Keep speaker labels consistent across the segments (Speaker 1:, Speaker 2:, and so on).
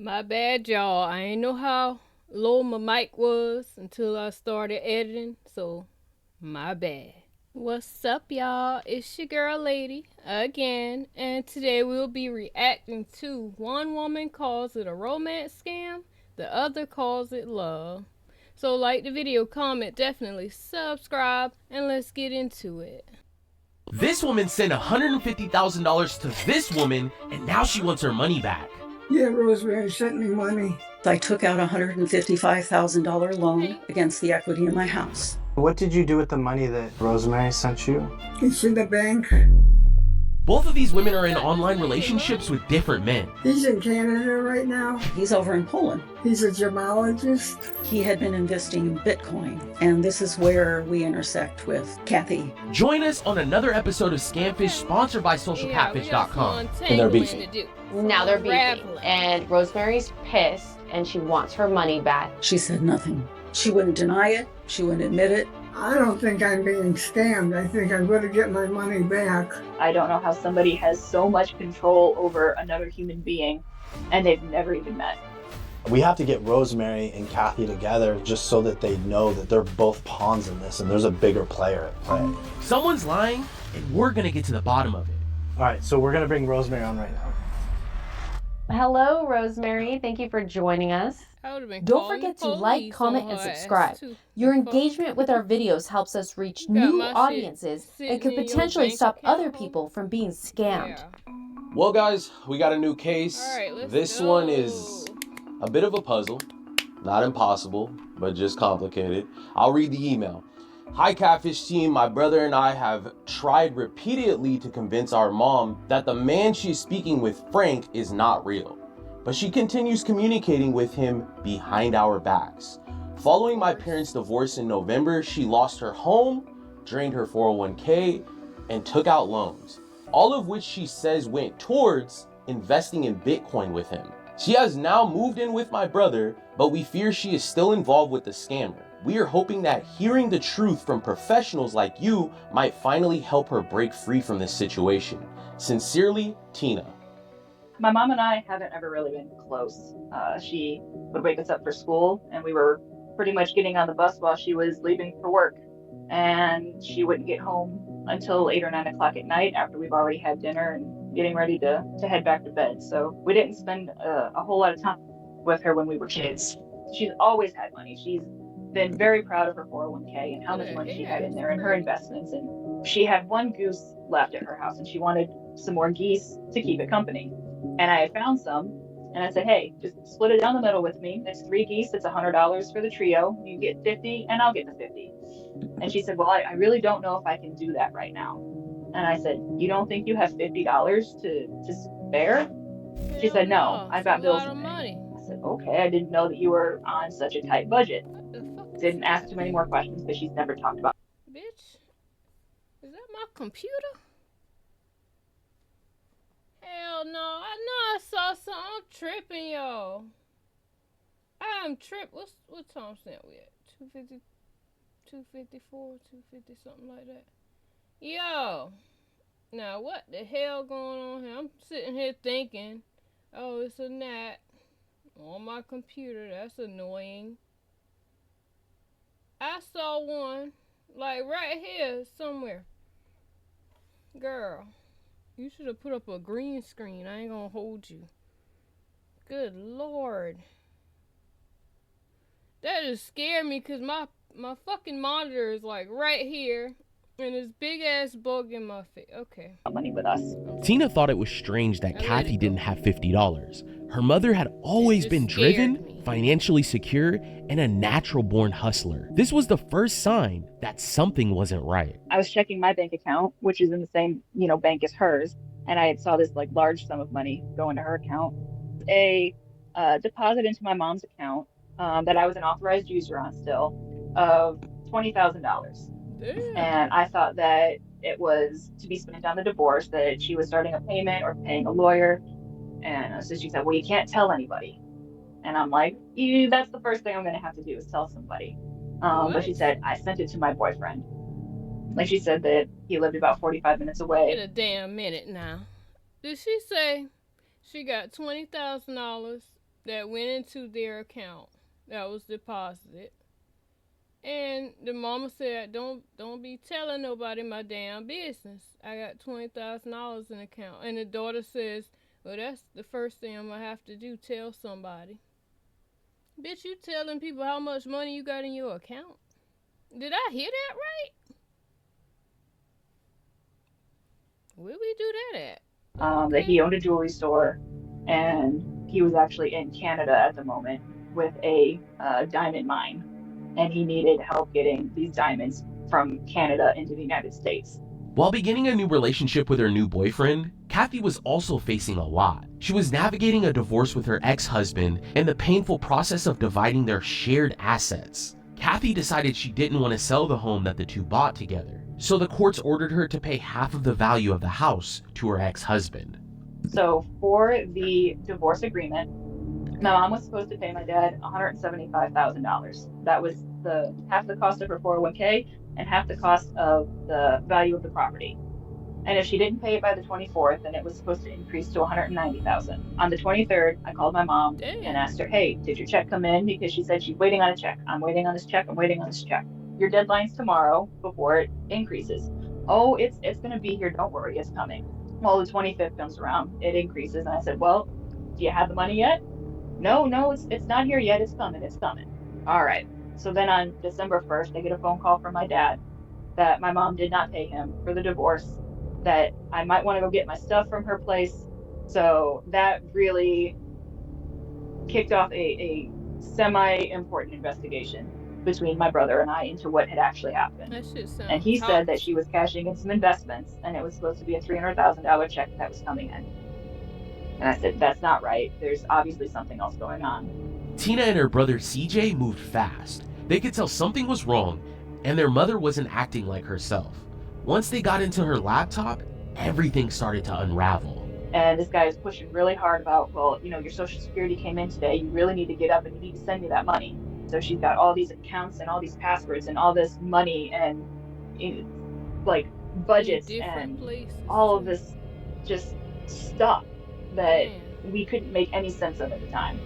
Speaker 1: My bad, y'all. I ain't know how low my mic was until I started editing, so my bad. What's up, y'all? It's your girl, Lady, again, and today we'll be reacting to one woman calls it a romance scam, the other calls it love. So like the video, comment, definitely subscribe, and let's get into it.
Speaker 2: This woman sent $150,000 to this woman, and now she wants her money back.
Speaker 3: Yeah, Rosemary sent me money.
Speaker 4: I took out a $155,000 loan against the equity in my house.
Speaker 5: What did you do with the money that Rosemary sent you?
Speaker 3: It's in the bank.
Speaker 2: Both of these women are in online relationships with different men.
Speaker 3: He's in Canada right now.
Speaker 4: He's over in Poland.
Speaker 3: He's a gemologist.
Speaker 4: He had been investing in Bitcoin, and this is where we intersect with Kathy.
Speaker 2: Join us on another episode of Scamfish, sponsored by SocialCatfish.com.
Speaker 1: And
Speaker 6: they're beefing. Now they're beefing, and Rosemary's pissed, and she wants her money back.
Speaker 4: She said nothing. She wouldn't deny it. She wouldn't admit it.
Speaker 3: I don't think I'm being scammed. I think I'm going to get my money back.
Speaker 7: I don't know how somebody has so much control over another human being and they've never even met.
Speaker 5: We have to get Rosemary and Kathy together just so that they know that they're both pawns in this and there's a bigger player at play.
Speaker 2: Someone's lying, and we're gonna get to the bottom of it.
Speaker 5: All right, so we're gonna bring Rosemary on right now.
Speaker 6: Hello, Rosemary. Thank you for joining us.
Speaker 8: Don't forget to like, comment, and subscribe. Your engagement with our videos helps us reach new audiences and could potentially stop other people from being scammed.
Speaker 6: Well, guys, we got a new case. This one is a bit of a puzzle. Not impossible, but just complicated. I'll read the email. Hi, Catfish team. My brother and I have tried repeatedly to convince our mom that the man she's speaking with, Frank, is not real. But she continues communicating with him behind our backs. Following my parents' divorce in November, she lost her home, drained her 401k, and took out loans, all of which she says went towards investing in Bitcoin with him. She has now moved in with my brother, but we fear she is still involved with the scammer. We are hoping that hearing the truth from professionals like you might finally help her break free from this situation. Sincerely, Tina.
Speaker 7: My mom and I haven't ever really been close. She would wake us up for school and we were pretty much getting on the bus while she was leaving for work. And she wouldn't get home until 8 or 9 o'clock at night after we've already had dinner and getting ready to head back to bed. So we didn't spend a whole lot of time with her when we were kids. She's always had money. She's been very proud of her 401k and how much money she had in there and her investments. And she had one goose left at her house and she wanted some more geese to keep it company. And I had found some, and I said, hey, just split it down the middle with me. It's 3 geese, it's $100 for the trio. You get 50, and I'll get the 50. And she said, well, I really don't know if I can do that right now. And I said, you don't think you have $50 to spare? She said, no, I've got bills to pay. I said, okay, I didn't know that you were on such a tight budget. Didn't ask too many more questions because she's never talked about it.
Speaker 1: Bitch, is that my computer? Hell no, I know I saw something. I'm tripping, y'all. I'm tripping. What time stamp we at? 250, 254, 250, something like that. Yo, now what the hell going on here? I'm sitting here thinking, oh, it's a gnat on my computer. That's annoying. I saw one, like right here somewhere. Girl. You should have put up a green screen. I ain't gonna hold you. Good Lord. That just scared me because my fucking monitor is like right here. And this big ass bug in my face. Okay.
Speaker 7: Money with us.
Speaker 2: Tina thought it was strange that Kathy didn't have $50. Her mother had always been driven, financially secure, and a natural-born hustler. This was the first sign that something wasn't right.
Speaker 7: I was checking my bank account, which is in the same, bank as hers, and I saw this like large sum of money go into her account. A deposit into my mom's account that I was an authorized user on still of $20,000. And I thought that it was to be spent on the divorce, that she was starting a payment or paying a lawyer. And so she said, well, you can't tell anybody. And I'm like, that's the first thing I'm going to have to do is tell somebody. But she said, I sent it to my boyfriend. Like she said that he lived about 45 minutes away.
Speaker 1: Wait a damn minute now. Did she say she got $20,000 that went into their account that was deposited. And the mama said, don't be telling nobody my damn business. I got $20,000 in account. And the daughter says, well, that's the first thing I'm going to have to do, tell somebody. Bitch, you telling people how much money you got in your account? Did I hear that right? Where we do that at?
Speaker 7: That he owned a jewelry store, and he was actually in Canada at the moment with a diamond mine, and he needed help getting these diamonds from Canada into the United States.
Speaker 2: While beginning a new relationship with her new boyfriend, Kathy was also facing a lot. She was navigating a divorce with her ex-husband and the painful process of dividing their shared assets. Kathy decided she didn't want to sell the home that the two bought together, so the courts ordered her to pay half of the value of the house to her ex-husband.
Speaker 7: So for the divorce agreement, my mom was supposed to pay my dad $175,000. That was half the cost of her 401k and half the cost of the value of the property. And if she didn't pay it by the 24th, then it was supposed to increase to $190,000. On the 23rd, I called my mom and asked her, hey, did your check come in? Because she said she's waiting on a check. I'm waiting on this check. I'm waiting on this check. Your deadline's tomorrow before it increases. Oh, it's going to be here. Don't worry, it's coming. Well, the 25th comes around, it increases. And I said, well, do you have the money yet? No, it's not here yet. It's coming. All right. So then on December 1st, I get a phone call from my dad that my mom did not pay him for the divorce, that I might want to go get my stuff from her place. So that really kicked off a semi-important investigation between my brother and I into what had actually happened. And he said that she was cashing in some investments, and it was supposed to be a $300,000 check that was coming in. And I said, that's not right. There's obviously something else going on.
Speaker 2: Tina and her brother CJ moved fast. They could tell something was wrong, and their mother wasn't acting like herself. Once they got into her laptop, everything started to unravel.
Speaker 7: And this guy is pushing really hard about, well, your Social Security came in today. You really need to get up and you need to send me that money. So she's got all these accounts and all these passwords and all this money and like budgets and all of this just stuff that we couldn't make any sense of at the time.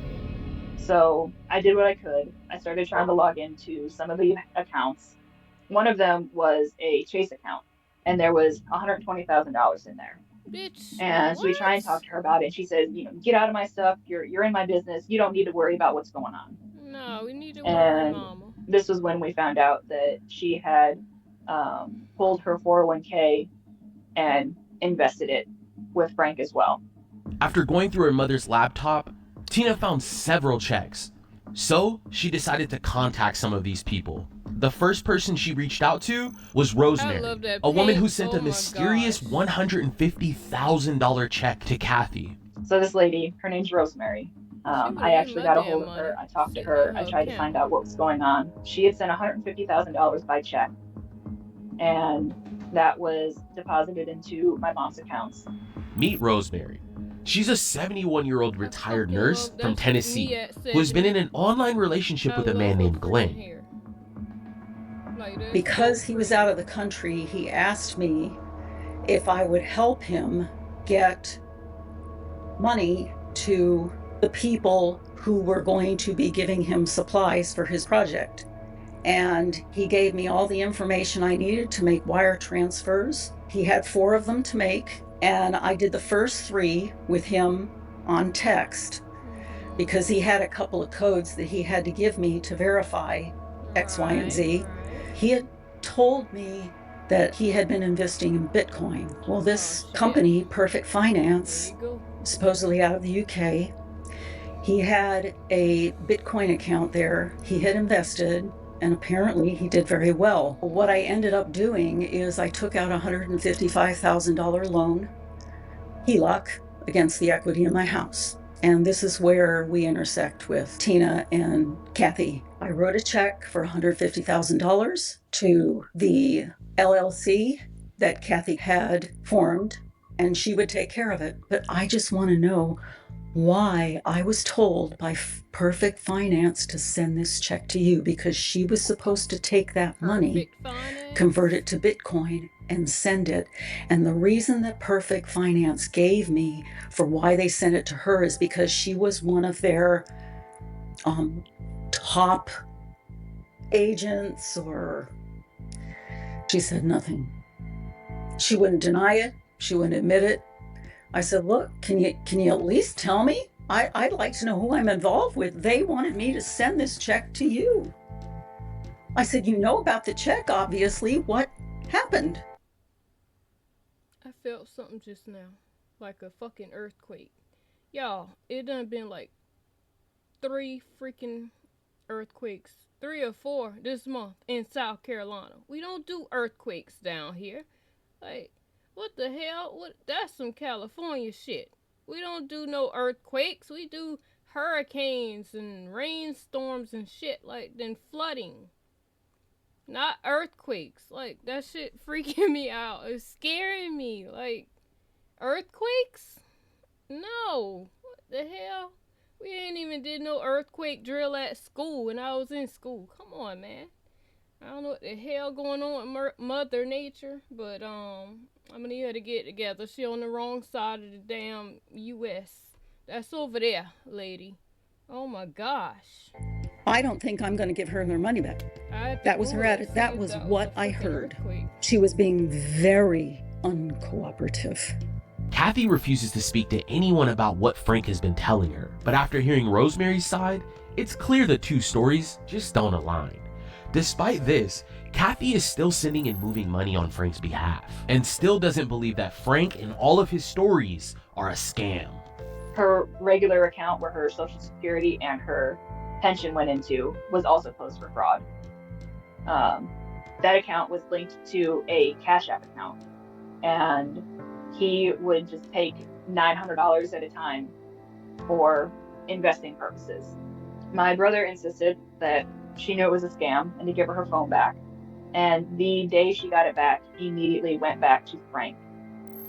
Speaker 7: So I did what I could. I started trying to log into some of the accounts. One of them was a Chase account, and there was $120,000 in there.
Speaker 1: Bitch,
Speaker 7: and so we try and talk to her about it. She says, get out of my stuff. You're in my business. You don't need to worry about what's going on.
Speaker 1: No, we need to worry, mama.
Speaker 7: This was when we found out that she had pulled her 401k and invested it with Frank as well.
Speaker 2: After going through her mother's laptop, Tina found several checks. So she decided to contact some of these people. The first person she reached out to was Rosemary, a woman who sent a mysterious $150,000 check to Kathy.
Speaker 7: So this lady, her name's Rosemary. I actually got a hold of her. I talked to her. I tried to find out what was going on. She had sent $150,000 by check, and that was deposited into my mom's accounts.
Speaker 2: Meet Rosemary. She's a 71-year-old retired nurse from Tennessee who has been in an online relationship with a man named Glenn.
Speaker 4: Because he was out of the country, he asked me if I would help him get money to the people who were going to be giving him supplies for his project. And he gave me all the information I needed to make wire transfers. He had 4 of them to make, and I did the first 3 with him on text because he had a couple of codes that he had to give me to verify X, Y, and Z. He had told me that he had been investing in Bitcoin. Well, this company, Perfect Finance, supposedly out of the UK, he had a Bitcoin account there. He had invested, and apparently he did very well. What I ended up doing is I took out a $155,000 loan, HELOC, against the equity in my house. And this is where we intersect with Tina and Kathy. I wrote a check for $150,000 to the LLC that Kathy had formed, and she would take care of it. But I just want to know why I was told by Perfect Finance to send this check to you, because she was supposed to take that money, convert it to Bitcoin, and send it. And the reason that Perfect Finance gave me for why they sent it to her is because she was one of their top agents, or she said nothing. She wouldn't deny it. She wouldn't admit it. I said, look, can you at least tell me? I'd like to know who I'm involved with. They wanted me to send this check to you. I said, you know about the check, obviously. What happened?
Speaker 1: I felt something just now, like a fucking earthquake. Y'all, it done been like 3 freaking earthquakes, 3 or 4 this month in South Carolina. We don't do earthquakes down here. Like, what the hell? That's some California shit. We don't do no earthquakes. We do hurricanes and rainstorms and shit, like, then flooding. Not earthquakes. Like, that shit freaking me out. It's scaring me. Like, earthquakes? No. What the hell? We ain't even did no earthquake drill at school when I was in school. Come on, man. I don't know what the hell going on with Mother Nature, but I'm gonna need her to get together. She on the wrong side of the damn U.S. That's over there, lady. Oh my gosh.
Speaker 4: I don't think I'm going to give her money back. That was her attitude. That was what I heard. She was being very uncooperative.
Speaker 2: Kathy refuses to speak to anyone about what Frank has been telling her, but after hearing Rosemary's side, it's clear the 2 stories just don't align. Despite this, Kathy is still sending and moving money on Frank's behalf, and still doesn't believe that Frank and all of his stories are a scam.
Speaker 7: Her regular account where her Social Security and her pension went into was also closed for fraud. That account was linked to a Cash App account, and he would just take $900 at a time for investing purposes. My brother insisted that she knew it was a scam and to give her phone back. And the day she got it back, he immediately went back to Frank,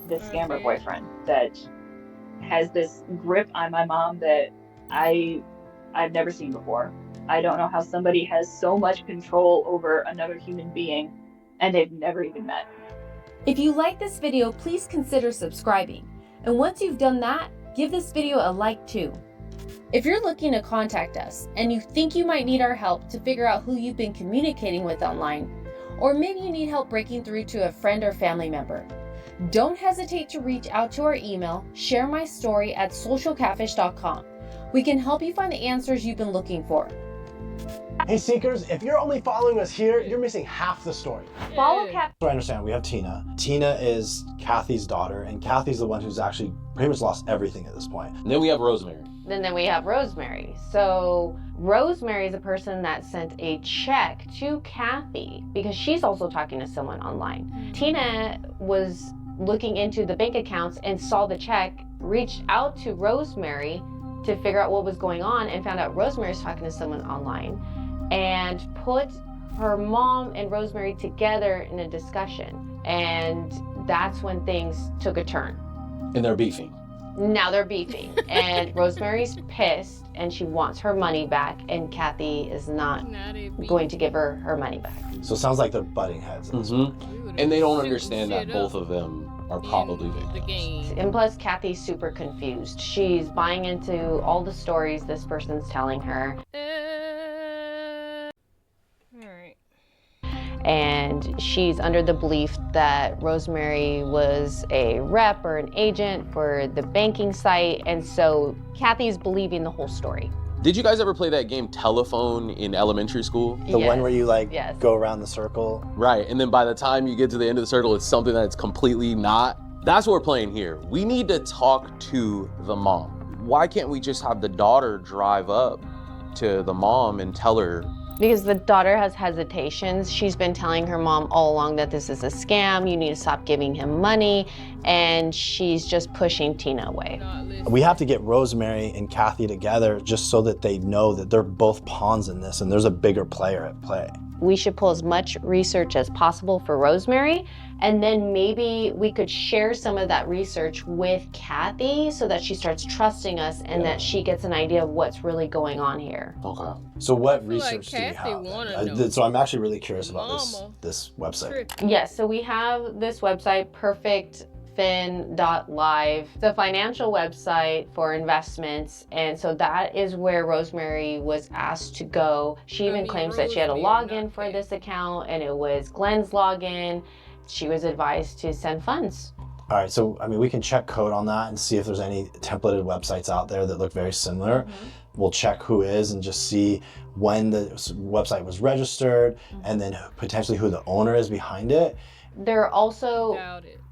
Speaker 7: the scammer boyfriend that has this grip on my mom that I've never seen before. I don't know how somebody has so much control over another human being and they've never even met.
Speaker 8: If you like this video, please consider subscribing. And once you've done that, give this video a like too. If you're looking to contact us and you think you might need our help to figure out who you've been communicating with online, or maybe you need help breaking through to a friend or family member, don't hesitate to reach out to our email, sharemystory@socialcatfish.com. We can help you find the answers you've been looking for.
Speaker 5: Hey Seekers, if you're only following us here, you're missing half the story.
Speaker 8: Follow Catfish.
Speaker 5: So I understand, we have Tina. Tina is Kathy's daughter, and Kathy's the one who's actually pretty much lost everything at this point.
Speaker 6: And then we have Rosemary.
Speaker 8: Then we have Rosemary. So Rosemary is a person that sent a check to Kathy because she's also talking to someone online. Tina was looking into the bank accounts and saw the check, reached out to Rosemary to figure out what was going on, and found out Rosemary's talking to someone online, and put her mom and Rosemary together in a discussion. And that's when things took a turn.
Speaker 6: And they're beefing.
Speaker 8: Now they're beefing. And Rosemary's pissed and she wants her money back, and Kathy is not going to give her money back.
Speaker 5: So it sounds like they're butting heads.
Speaker 6: And they don't understand that both of them are probably victims.
Speaker 8: And plus, Kathy's super confused. She's buying into all the stories this person's telling her.
Speaker 1: Alright.
Speaker 8: And she's under the belief that Rosemary was a rep or an agent for the banking site, and so Kathy's believing the whole story.
Speaker 6: Did you guys ever play that game Telephone in elementary school?
Speaker 5: The one where you
Speaker 8: Yes.
Speaker 5: go around the circle?
Speaker 6: Right, and then by the time you get to the end of the circle, it's something that's completely not. That's what we're playing here. We need to talk to the mom. Why can't we just have the daughter drive up to the mom and tell her?
Speaker 8: Because the daughter has hesitations. She's been telling her mom all along that this is a scam, you need to stop giving him money, and she's just pushing Tina away.
Speaker 5: We have to get Rosemary and Kathy together just so that they know that they're both pawns in this and there's a bigger player at play.
Speaker 8: We should pull as much research as possible for Rosemary, and then maybe we could share some of that research with Kathy so that she starts trusting us and that she gets an idea of what's really going on here.
Speaker 5: Okay. So what research do we
Speaker 1: Kathy
Speaker 5: have?
Speaker 1: wanna
Speaker 5: So I'm actually really curious about
Speaker 1: Mama.
Speaker 5: this website.
Speaker 8: Yes, so we have this website, perfectfin.live. It's a financial website for investments, and so that is where Rosemary was asked to go. She even claims that she had a login for this account, and it was Glenn's login. She was advised to send funds.
Speaker 5: All right, so I mean, we can check code on that and see if there's any templated websites out there that look very similar. We'll check who is and just see when the website was registered and then potentially who the owner is behind it.
Speaker 8: There are also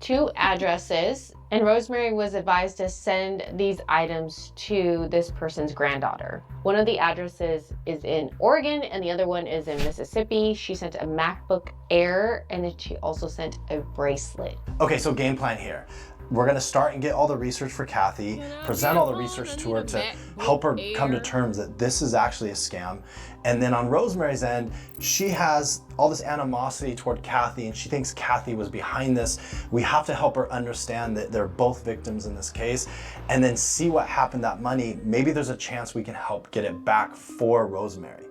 Speaker 8: 2 addresses, and Rosemary was advised to send these items to this person's granddaughter. One of the addresses is in Oregon and the other one is in Mississippi. She sent a MacBook Air, and then she also sent a bracelet.
Speaker 5: Okay, so game plan here. We're gonna start and get all the research for Kathy, present all the research to her to help her come to terms that this is actually a scam. And then on Rosemary's end, she has all this animosity toward Kathy and she thinks Kathy was behind this. We have to help her understand that they're both victims in this case and then see what happened to that money. Maybe there's a chance we can help get it back for Rosemary.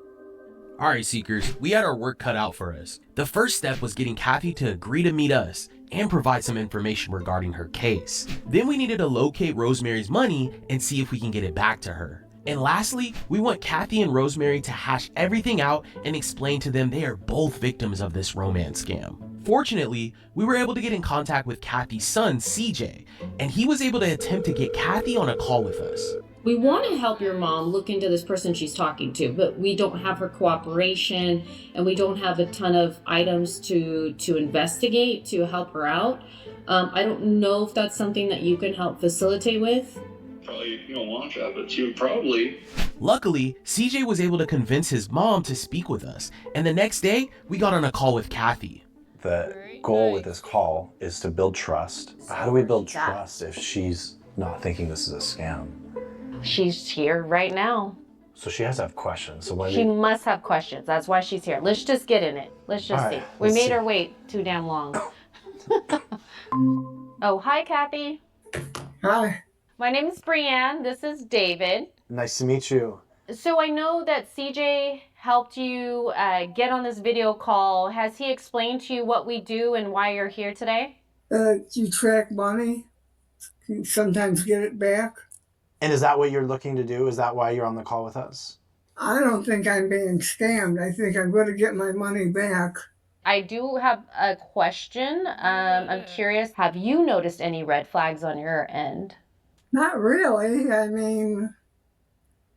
Speaker 2: All right, Seekers, we had our work cut out for us. The first step was getting Kathy to agree to meet us and provide some information regarding her case. Then we needed to locate Rosemary's money and see if we can get it back to her. And lastly, we want Kathy and Rosemary to hash everything out and explain to them they are both victims of this romance scam. Fortunately, we were able to get in contact with Kathy's son, CJ, and he was able to attempt to get Kathy on a call with us.
Speaker 9: We want to help your mom look into this person she's talking to, but we don't have her cooperation and we don't have a ton of items to investigate to help her out. I don't know if that's something that you can help facilitate with.
Speaker 10: Probably you don't want that, but you would probably.
Speaker 2: Luckily, CJ was able to convince his mom to speak with us, and the next day, we got on a call with Kathy.
Speaker 5: The goal with this call is to build trust. How do we build trust if she's not thinking this is a scam?
Speaker 8: She's here right now.
Speaker 5: So she has to have questions. So
Speaker 8: She must have questions. That's why she's here. Let's just get in it. Let's just see. We made her wait too damn long. Oh, hi, Kathy.
Speaker 3: Hi.
Speaker 8: My name is Brianne. This is David.
Speaker 5: Nice to meet you.
Speaker 8: So I know that CJ helped you get on this video call. Has he explained to you what we do and why you're here today?
Speaker 3: You track money. You sometimes get it back.
Speaker 5: And is that what you're looking to do? Is that why you're on the call with us?
Speaker 3: I don't think I'm being scammed. I think I'm going to get my money back.
Speaker 8: I do have a question. I'm curious, have you noticed any red flags on your end?
Speaker 3: Not really. I mean,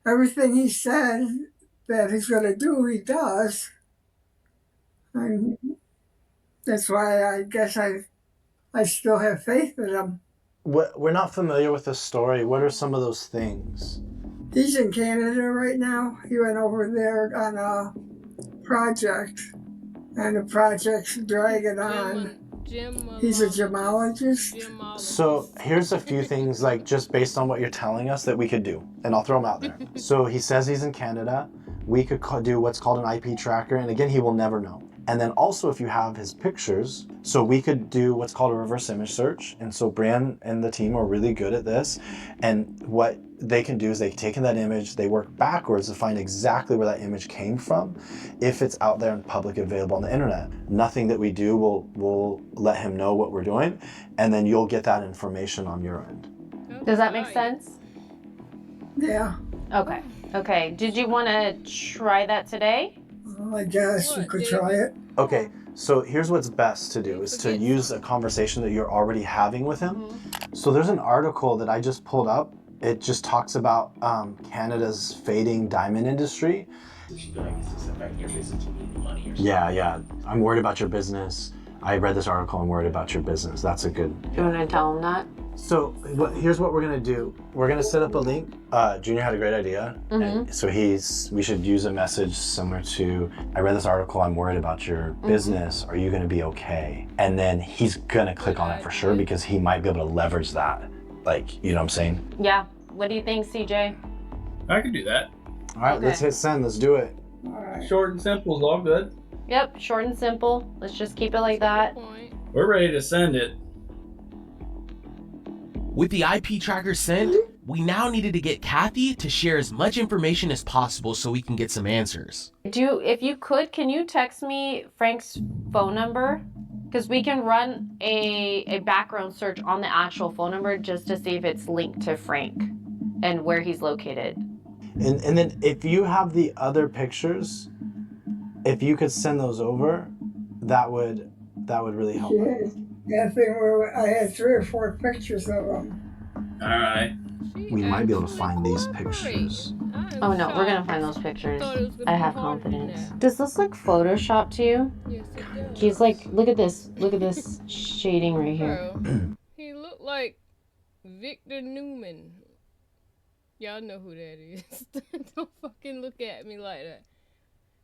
Speaker 3: everything he said that he's going to do, he does. And that's why I guess I still have faith in him.
Speaker 5: We're not familiar with the story. What are some of those things?
Speaker 3: He's in Canada right now. He went over there on a project, and the project's dragging on. He's a gemologist.
Speaker 5: So here's a few things, like just based on what you're telling us, that we could do, and I'll throw them out there. So he says he's in Canada. We could do what's called an IP tracker, and again, he will never know. And then also if you have his pictures, so we could do what's called a reverse image search. And so Brian and the team are really good at this. And what they can do is they've taken that image, they work backwards to find exactly where that image came from, if it's out there and public available on the internet. Nothing that we do will let him know what we're doing, and then you'll get that information on your end.
Speaker 8: Does that make sense?
Speaker 3: Yeah.
Speaker 8: Okay. Okay. Did you want to try that today?
Speaker 3: Well, I guess you could try it.
Speaker 5: Okay, so here's what's best to do is to use a conversation that you're already having with him. So there's an article that I just pulled up. It just talks about Canada's fading diamond industry. Yeah. I'm worried about your business. I read this article, I'm worried about your business. That's a good...
Speaker 8: Do you want to tell him that?
Speaker 5: So here's what we're gonna do. We're gonna set up a link. Junior had a great idea. And so we should use a message similar to, I read this article, I'm worried about your business. Are you gonna be okay? And then he's gonna click on it for sure because he might be able to leverage that. Like, you know what I'm saying?
Speaker 8: Yeah. What do you think, CJ?
Speaker 10: I can do that.
Speaker 5: All right, let's hit send, let's do it.
Speaker 3: All right.
Speaker 10: Short and simple is all good.
Speaker 8: Yep, short and simple. Let's just keep it like that.
Speaker 11: We're ready to send it.
Speaker 2: With the IP tracker sent, we now needed to get Kathy to share as much information as possible so we can get some answers.
Speaker 8: If you could, can you text me Frank's phone number? Because we can run a background search on the actual phone number just to see if it's linked to Frank and where he's located.
Speaker 5: And then if you have the other pictures, if you could send those over, that would really help.
Speaker 3: Yeah, I think I had 3 or 4 pictures of them.
Speaker 11: All right.
Speaker 5: We might be able to find these pictures.
Speaker 8: Oh no, we're gonna find those pictures. I have confidence. Does this look Photoshop to you?
Speaker 1: Yes, it does.
Speaker 8: He's like, look at this shading right here.
Speaker 1: He looked like Victor Newman. Y'all know who that is. Don't fucking look at me like that.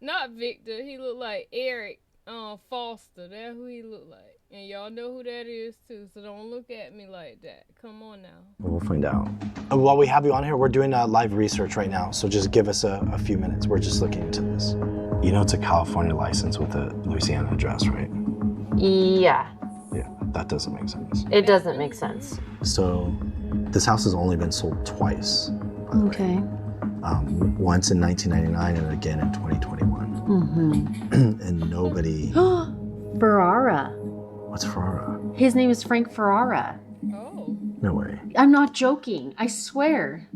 Speaker 1: Not Victor. He looked like Eric Foster. That's who he looked like. And y'all know who that is too. So don't look at me like that. Come on now.
Speaker 5: We'll find out. While we have you on here, we're doing live research right now. So just give us a few minutes. We're just looking into this. You know it's a California license with a Louisiana address, right?
Speaker 8: Yeah.
Speaker 5: Yeah, that doesn't make sense.
Speaker 8: It doesn't make sense.
Speaker 5: So this house has only been sold twice.
Speaker 8: Okay.
Speaker 5: Once in 1999 and again in 2021. Mm-hmm. And nobody...
Speaker 8: Ferrara.
Speaker 5: What's Ferrara?
Speaker 8: His name is Frank Ferrara.
Speaker 1: Oh.
Speaker 5: No way.
Speaker 8: I'm not joking. I swear.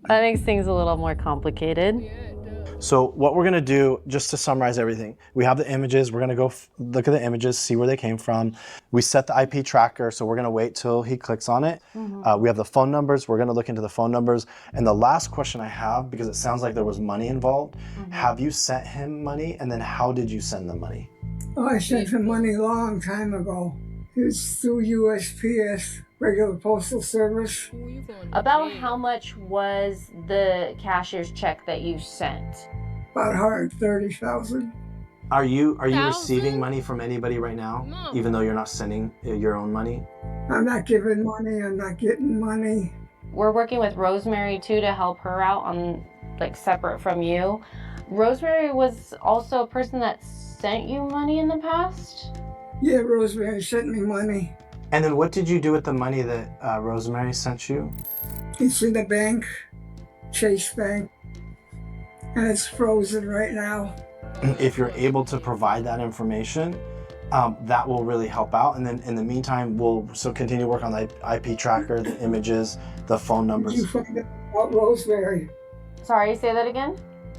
Speaker 8: That makes things a little more complicated.
Speaker 1: Yeah, it does.
Speaker 5: So what we're gonna do, just to summarize everything, we have the images. We're gonna go look at the images, see where they came from. We set the IP tracker, so we're gonna wait till he clicks on it. Mm-hmm. We have the phone numbers. We're gonna look into the phone numbers. And the last question I have, because it sounds like there was money involved, have you sent him money? And then how did you send the money?
Speaker 3: Oh, I sent him money a long time ago. It was through USPS, regular postal service.
Speaker 8: About how much was the cashier's check that you sent?
Speaker 3: About $130,000.
Speaker 5: Are you receiving money from anybody right now?
Speaker 1: No.
Speaker 5: Even though you're not sending your own money?
Speaker 3: I'm not giving money. I'm not getting money.
Speaker 8: We're working with Rosemary too to help her out on separate from you. Rosemary was also a person that sent you money in the past?
Speaker 3: Yeah, Rosemary sent me money.
Speaker 5: And then what did you do with the money that Rosemary sent you?
Speaker 3: It's in the bank, Chase Bank, and it's frozen right now.
Speaker 5: If you're able to provide that information, that will really help out. And then in the meantime, we'll continue work on the IP tracker, the images, the phone numbers.
Speaker 3: How did you find out about Rosemary?
Speaker 8: Sorry, say that again?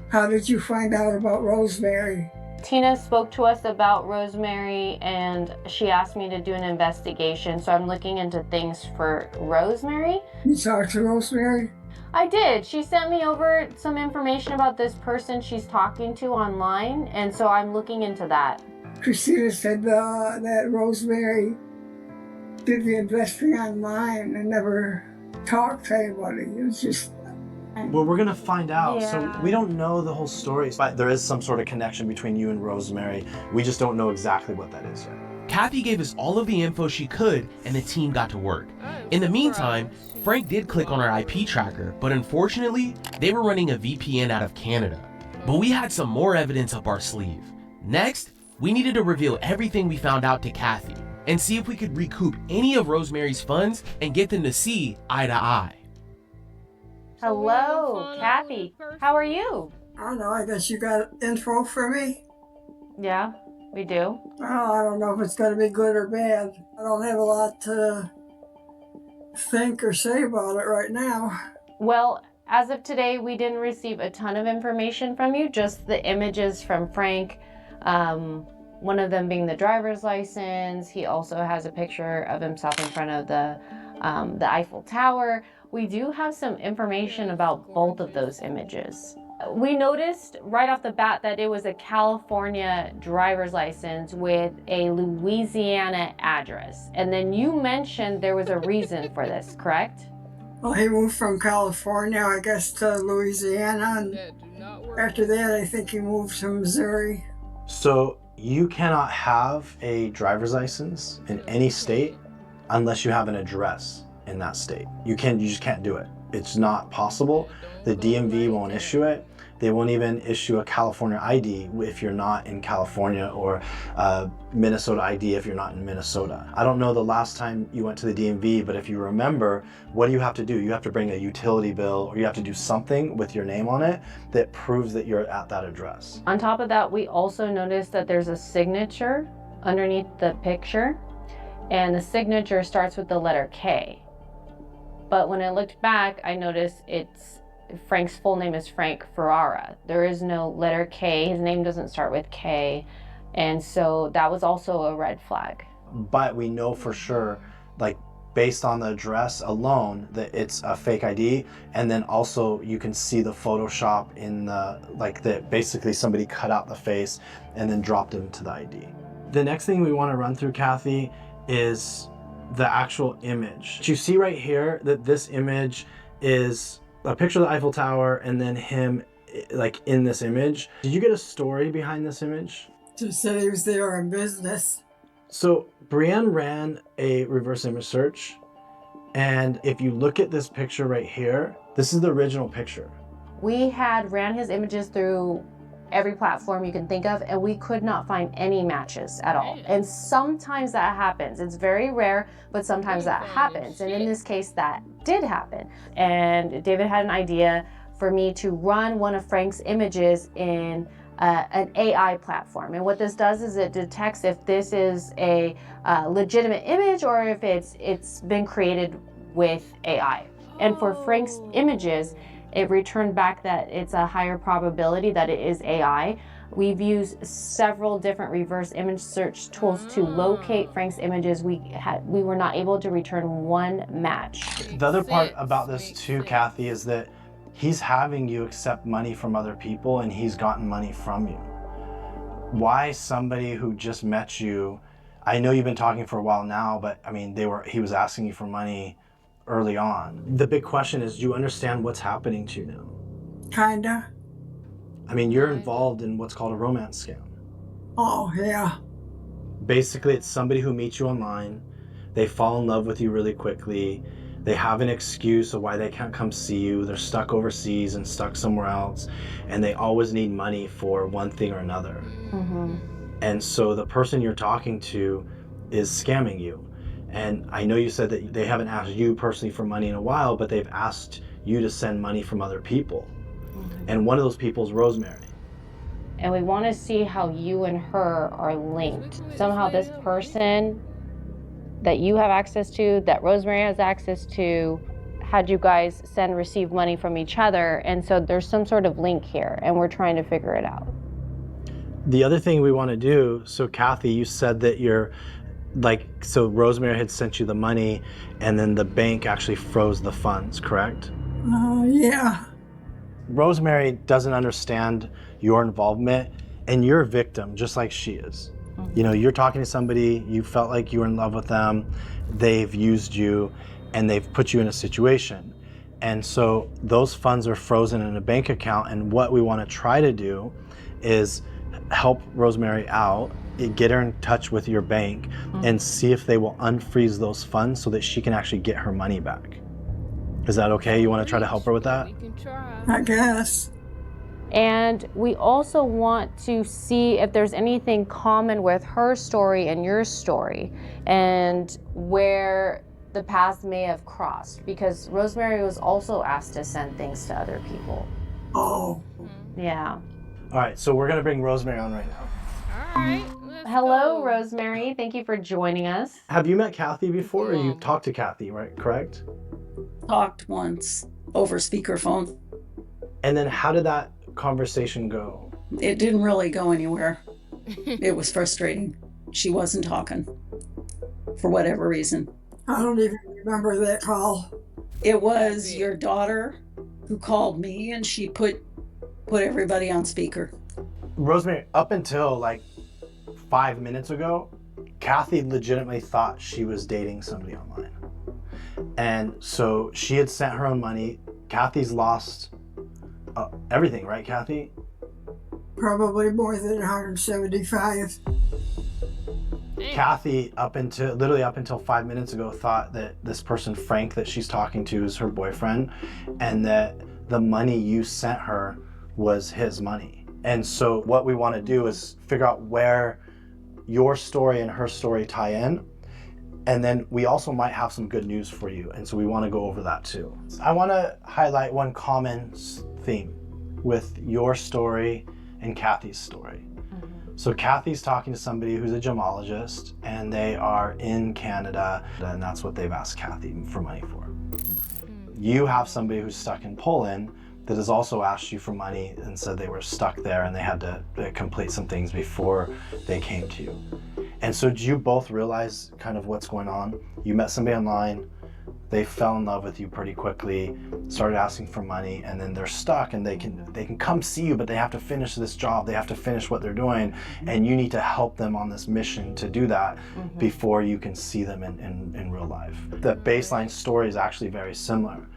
Speaker 3: How did you find out about Rosemary?
Speaker 8: Tina spoke to us about Rosemary and she asked me to do an investigation. So I'm looking into things for Rosemary.
Speaker 3: You talked to Rosemary?
Speaker 8: I did. She sent me over some information about this person she's talking to online. And so I'm looking into that.
Speaker 3: Christina said that Rosemary did the investing online and never talked to anybody. It was just...
Speaker 5: Well, we're gonna find out.
Speaker 8: Yeah.
Speaker 5: So we don't know the whole story, but there is some sort of connection between you and Rosemary. We just don't know exactly what that is yet.
Speaker 2: Kathy gave us all of the info she could, and the team got to work. In the meantime, Frank did click on our IP tracker, but unfortunately, they were running a VPN out of Canada. But we had some more evidence up our sleeve. Next, we needed to reveal everything we found out to Kathy, and see if we could recoup any of Rosemary's funds and get them to see eye to eye.
Speaker 8: Hello, Kathy. How are you?
Speaker 3: I don't know, I guess you got info for me?
Speaker 8: Yeah, we do.
Speaker 3: Well, I don't know if it's going to be good or bad. I don't have a lot to think or say about it right now.
Speaker 8: Well, as of today, we didn't receive a ton of information from you, just the images from Frank. One of them being the driver's license. He also has a picture of himself in front of the Eiffel Tower. We do have some information about both of those images. We noticed right off the bat that it was a California driver's license with a Louisiana address. And then you mentioned there was a reason for this, correct?
Speaker 3: Well, he moved from California, I guess, to Louisiana, and after that, I think he moved to Missouri.
Speaker 5: So you cannot have a driver's license in any state unless you have an address in that state. You just can't do it. It's not possible. The DMV won't issue it. They won't even issue a California ID if you're not in California, or a Minnesota ID if you're not in Minnesota. I don't know the last time you went to the DMV, but if you remember, what do you have to do? You have to bring a utility bill, or you have to do something with your name on it that proves that you're at that address.
Speaker 8: On top of that, we also noticed that there's a signature underneath the picture, and the signature starts with the letter K. But when I looked back, I noticed Frank's full name is Frank Ferrara. There is no letter K. His name doesn't start with K. And so that was also a red flag.
Speaker 5: But we know for sure, like based on the address alone, that it's a fake ID. And then also you can see the Photoshop in the, like that basically somebody cut out the face and then dropped it into the ID. The next thing we want to run through, Kathy, is the actual image. You see right here that this image is a picture of the Eiffel Tower and then him like in this image. Did you get a story behind this image?
Speaker 3: Just said he was there on business.
Speaker 5: So Brienne ran a reverse image search, and if you look at this picture right here, this is the original picture.
Speaker 8: We had ran his images through every platform you can think of, and we could not find any matches at all. And sometimes that happens. It's very rare, but sometimes that happens. And in this case, that did happen. And David had an idea for me to run one of Frank's images in an AI platform. And what this does is it detects if this is a legitimate image or if it's been created with AI. And for Frank's images, it returned back that it's a higher probability that it is AI. We've used several different reverse image search tools to locate Frank's images. We were not able to return one match.
Speaker 5: The other part about this too, Kathy, is that he's having you accept money from other people and he's gotten money from you. Why somebody who just met you, I know you've been talking for a while now, but I mean, he was asking you for money early on. The big question is, do you understand what's happening to you now?
Speaker 3: Kinda.
Speaker 5: I mean, you're involved in what's called a romance scam.
Speaker 3: Oh, yeah.
Speaker 5: Basically, it's somebody who meets you online, they fall in love with you really quickly, they have an excuse of why they can't come see you, they're stuck overseas and stuck somewhere else, and they always need money for one thing or another.
Speaker 8: Mm-hmm.
Speaker 5: And so the person you're talking to is scamming you. And I know you said that they haven't asked you personally for money in a while, but they've asked you to send money from other people. Mm-hmm. And one of those people is Rosemary.
Speaker 8: And we want to see how you and her are linked. Somehow this person that you have access to, that Rosemary has access to, had you guys send, receive money from each other. And so there's some sort of link here, and we're trying to figure it out.
Speaker 5: The other thing we want to do, so Kathy, you said that so Rosemary had sent you the money and then the bank actually froze the funds, correct?
Speaker 3: Yeah.
Speaker 5: Rosemary doesn't understand your involvement, and you're a victim just like she is. Mm-hmm. You know, you're talking to somebody, you felt like you were in love with them, they've used you, and they've put you in a situation. And so those funds are frozen in a bank account, and what we want to try to do is help Rosemary out, get her in touch with your bank, and see if they will unfreeze those funds so that she can actually get her money back. Is that okay? You want to try to help her with that?
Speaker 1: We can try.
Speaker 3: I guess.
Speaker 8: And we also want to see if there's anything common with her story and your story, and where the paths may have crossed, because Rosemary was also asked to send things to other people.
Speaker 3: Oh.
Speaker 8: Yeah.
Speaker 5: All right, so we're gonna bring Rosemary on right now.
Speaker 1: All right.
Speaker 8: Hello, Rosemary. Thank you for joining us.
Speaker 5: Have you met Kathy before, or you've talked to Kathy, right? Correct?
Speaker 4: Talked once over speakerphone.
Speaker 5: And then how did that conversation go?
Speaker 4: It didn't really go anywhere. It was frustrating. She wasn't talking for whatever reason.
Speaker 3: I don't even remember that call.
Speaker 4: It was your daughter who called me, and she put everybody on speaker.
Speaker 5: Rosemary, up until like 5 minutes ago, Kathy legitimately thought she was dating somebody online. And so she had sent her own money. Kathy's lost everything, right, Kathy?
Speaker 3: Probably more than 175.
Speaker 5: Kathy, literally up until 5 minutes ago, thought that this person, Frank, that she's talking to is her boyfriend, and that the money you sent her was his money. And so what we want to do is figure out where your story and her story tie in. And then we also might have some good news for you. And so we want to go over that too. I want to highlight one common theme with your story and Kathy's story. So Kathy's talking to somebody who's a gemologist, and they are in Canada, and that's what they've asked Kathy for money for. You have somebody who's stuck in Poland that has also asked you for money and said they were stuck there and they had to complete some things before they came to you. And so do you both realize kind of what's going on? You met somebody online, they fell in love with you pretty quickly, started asking for money, and then they're stuck and they can come see you, but they have to finish this job, they have to finish what they're doing, and you need to help them on this mission to do that before you can see them in real life. The baseline story is actually very similar.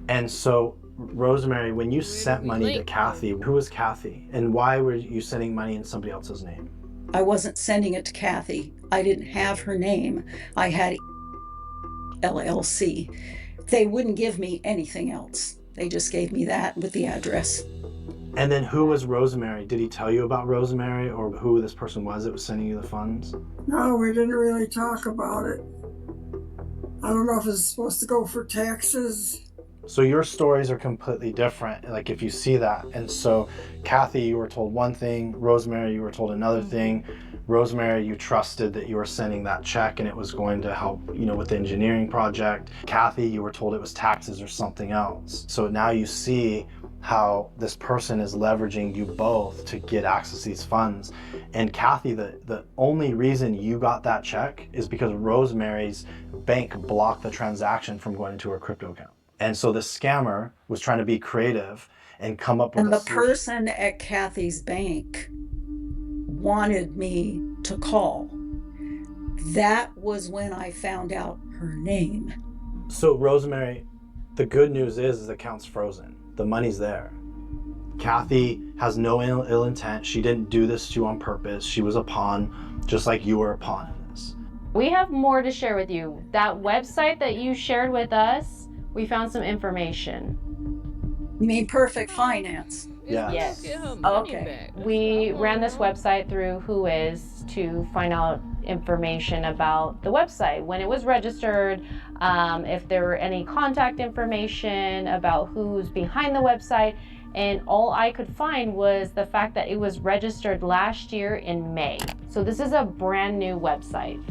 Speaker 5: And so Rosemary, when you sent money to Kathy, who was Kathy? And why were you sending money in somebody else's name?
Speaker 4: I wasn't sending it to Kathy. I didn't have her name. I had LLC. They wouldn't give me anything else. They just gave me that with the address.
Speaker 5: And then who was Rosemary? Did he tell you about Rosemary or who this person was that was sending you the funds?
Speaker 3: No, we didn't really talk about it. I don't know if it's supposed to go for taxes.
Speaker 5: So your stories are completely different, like if you see that. And so Kathy, you were told one thing, Rosemary, you were told another thing. Rosemary, you trusted that you were sending that check and it was going to help, with the engineering project. Kathy, you were told it was taxes or something else. So now you see how this person is leveraging you both to get access to these funds. And Kathy, the only reason you got that check is because Rosemary's bank blocked the transaction from going into her crypto account. And so the scammer was trying to be creative and come up with
Speaker 4: and the person at Kathy's bank wanted me to call. That was when I found out her name.
Speaker 5: So Rosemary, the good news is the account's frozen. The money's there. Kathy has no ill intent. She didn't do this to you on purpose. She was a pawn, just like you were a pawn in this.
Speaker 8: We have more to share with you. That website that you shared with us, we found some information.
Speaker 4: You mean Perfect Finance?
Speaker 5: Yes.
Speaker 4: Okay.
Speaker 8: We ran this website through Whois to find out information about the website, when it was registered, if there were any contact information about who's behind the website, and all I could find was the fact that it was registered last year in May. So this is a brand new website.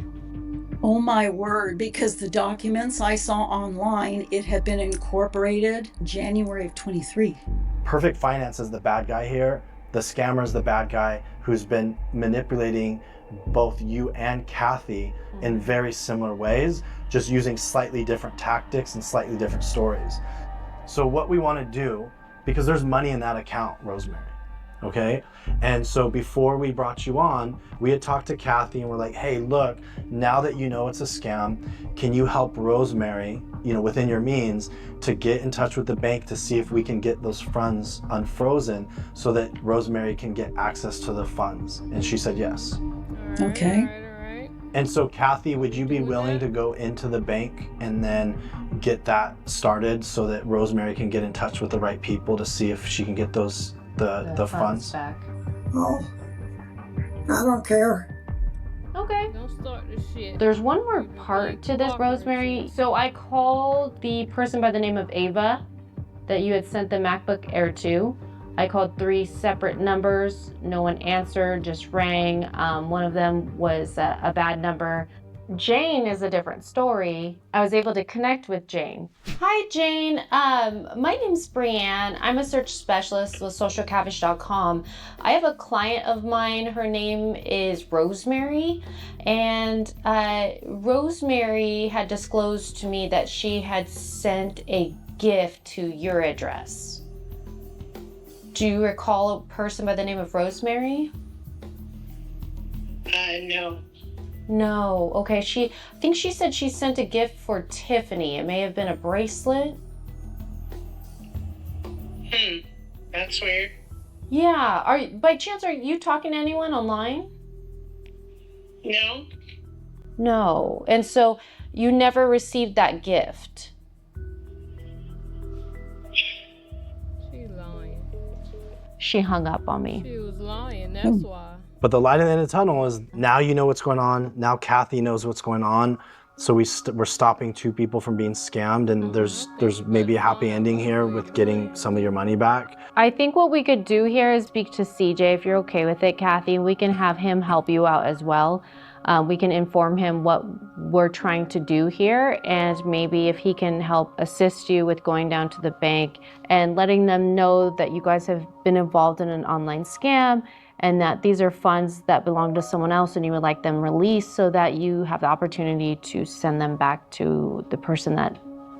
Speaker 4: Oh my word, because the documents I saw online, it had been incorporated January of 23.
Speaker 5: Perfect Finance is the bad guy here. The scammer is the bad guy who's been manipulating both you and Kathy in very similar ways, just using slightly different tactics and slightly different stories. So what we want to do, because there's money in that account, Rosemary, okay? And so before we brought you on, we had talked to Kathy and we're like, hey, look, now that you know it's a scam, can you help Rosemary, within your means, to get in touch with the bank to see if we can get those funds unfrozen so that Rosemary can get access to the funds? And she said yes.
Speaker 4: Okay.
Speaker 1: All right.
Speaker 5: And so Kathy, would you be willing to go into the bank and then get that started so that Rosemary can get in touch with the right people to see if she can get those the funds
Speaker 8: back?
Speaker 3: Oh, I don't care.
Speaker 1: Okay. Don't start this shit.
Speaker 8: There's one more part to this, Rosemary. So I called the person by the name of Ava that you had sent the MacBook Air to. I called 3 separate numbers. No one answered, just rang. One of them was a bad number. Jane is a different story. I was able to connect with Jane. Hi, Jane. My name's Brianne. I'm a search specialist with socialcatfish.com. I have a client of mine. Her name is Rosemary. And Rosemary had disclosed to me that she had sent a gift to your address. Do you recall a person by the name of Rosemary?
Speaker 12: No.
Speaker 8: No. Okay. I think she said she sent a gift for Tiffany. It may have been a bracelet.
Speaker 12: That's weird.
Speaker 8: Yeah. By chance, are you talking to anyone online?
Speaker 12: No.
Speaker 8: No. And so you never received that gift.
Speaker 1: She lying.
Speaker 8: She hung up on me.
Speaker 1: She was lying, that's why.
Speaker 5: But the light at the end of the tunnel is now you know what's going on. Now Kathy knows what's going on. So we're stopping 2 people from being scammed, and there's maybe a happy ending here with getting some of your money back.
Speaker 8: I think what we could do here is speak to CJ, if you're okay with it, Kathy. We can have him help you out as well. We can inform him what we're trying to do here, and maybe if he can help assist you with going down to the bank and letting them know that you guys have been involved in an online scam and that these are funds that belong to someone else and you would like them released so that you have the opportunity to send them back to the person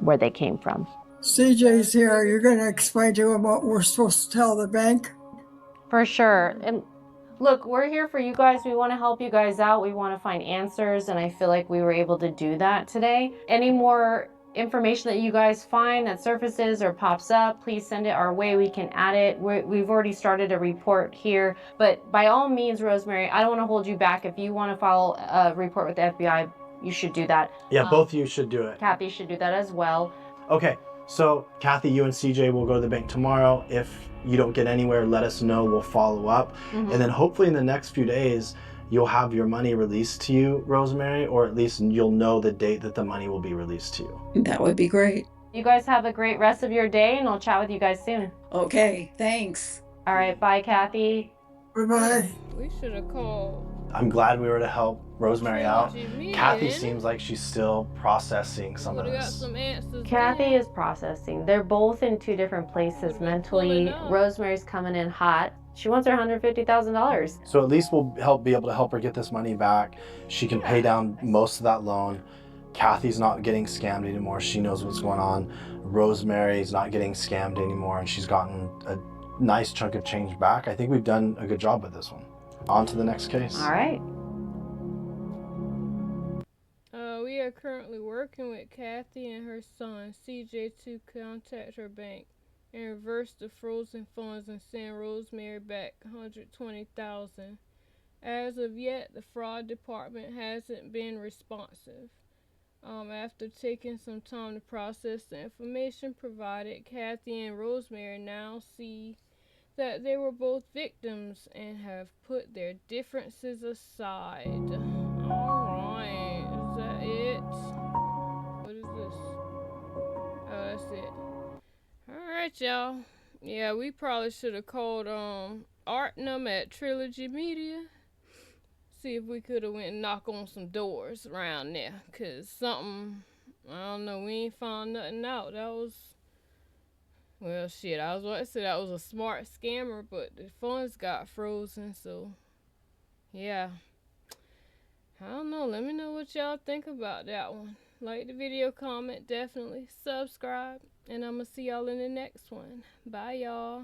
Speaker 8: where they came from.
Speaker 3: CJ's here. You're going to explain to him what we're supposed to tell the bank?
Speaker 8: For sure. And look, we're here for you guys. We want to help you guys out. We want to find answers, and I feel like we were able to do that today. Any more information that you guys find that surfaces or pops up, please send it our way. We can add it. We've already started a report here, but by all means, Rosemary, I don't want to hold you back. If you want to file a report with the FBI, you should do that.
Speaker 5: Yeah, both of you should do it.
Speaker 8: Kathy should do that as well.
Speaker 5: Okay, so Kathy, you and CJ will go to the bank tomorrow. If you don't get anywhere, let us know. We'll follow up. And then hopefully in the next few days, you'll have your money released to you, Rosemary, or at least you'll know the date that the money will be released to you.
Speaker 4: That would be great.
Speaker 8: You guys have a great rest of your day, and I'll chat with you guys soon.
Speaker 4: Okay, thanks.
Speaker 8: All right, bye, Kathy.
Speaker 3: Bye-bye.
Speaker 1: We should have called.
Speaker 5: I'm glad we were to help Rosemary out.
Speaker 1: Trilogy
Speaker 5: Kathy
Speaker 1: Media.
Speaker 5: seems like she's still processing some of
Speaker 1: Would've got
Speaker 5: this.
Speaker 1: some answers.
Speaker 8: Kathy
Speaker 1: there.
Speaker 8: is processing. They're both in 2 different places mentally.
Speaker 1: pulling up.
Speaker 8: Rosemary's coming in hot. She wants her $150,000.
Speaker 5: So at least we'll be able to help her get this money back. She can pay down most of that loan. Kathy's not getting scammed anymore. She knows what's going on. Rosemary's not getting scammed anymore, and she's gotten a nice chunk of change back. I think we've done a good job with this one. On to the next case.
Speaker 8: All right.
Speaker 1: We are currently working with Kathy and her son, CJ, to contact her bank and reverse the frozen funds and send Rosemary back $120,000. As of yet, the fraud department hasn't been responsive. After taking some time to process the information provided, Kathy and Rosemary now see that they were both victims and have put their differences aside. Alright, is that it? What is this? Oh, that's it. Alright, y'all. Yeah, we probably should have called Artnum at Trilogy Media. See if we could have went and knock on some doors around there. Cause something, I don't know, we ain't found nothing out. That was, well, shit, I was about to say that was a smart scammer, but the funds got frozen, so, yeah. I don't know, let me know what y'all think about that one. Like the video, comment, definitely subscribe, and I'm gonna see y'all in the next one. Bye, y'all.